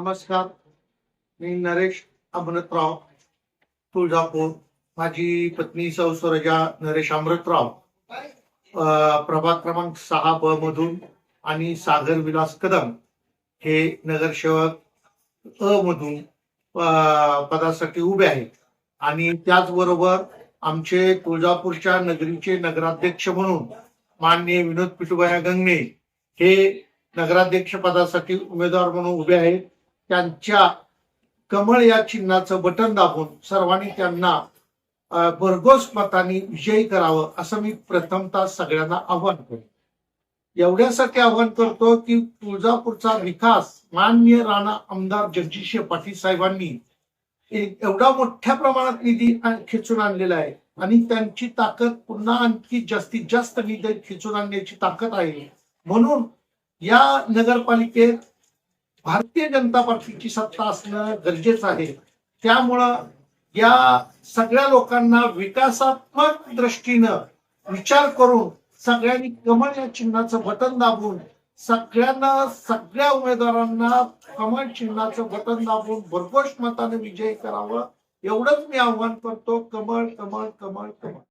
नमस्कार. मी नरेश अमृतराव, तुळजापूर. माझी पत्नी सौ सुरजा नरेश अमृतराव प्रभाग क्रमांक 6 मधून आणि सागर विलास कदम हे नगरसेवक मधून पदासाठी उभे आहेत. आणि त्याचबरोबर आमचे तुळजापूरच्या नगरीचे नगराध्यक्ष म्हणून माननीय विनोद पिटुबाया गंगणे हे नगराध्यक्ष पदासाठी उमेदवार म्हणून उभे आहेत. त्यांच्या कमळ या चिन्हाचं बटन दाबून सर्वांनी त्यांना भरघोस मतांनी विजयी करावं असं मी प्रथमतः सगळ्यांना आव्हान करतो. एवढ्यासाठी आव्हान करतो की तुळजापूरचा विकास माननीय राणा आमदार जगदीश पाटील साहेबांनी एवढा मोठ्या प्रमाणात निधी खिचून आणलेला आहे आणि त्यांची ताकद पुन्हा आणखी जास्तीत जास्त निधी खिचून आणण्याची ताकद आहे. म्हणून या नगरपालिकेत भारतीय जनता पार्टीची सत्ता असणं गरजेचं आहे. त्यामुळं या सगळ्या लोकांना विकासात्मक दृष्टीनं विचार करून सगळ्यांनी कमळ या चिन्हाचं बटन दाबून सगळ्या उमेदवारांना कमळ चिन्हाचं बटन दाबून भरघोस मताने विजयी करावं एवढंच मी आव्हान करतो. कमळ कमळ कमळ कमळ.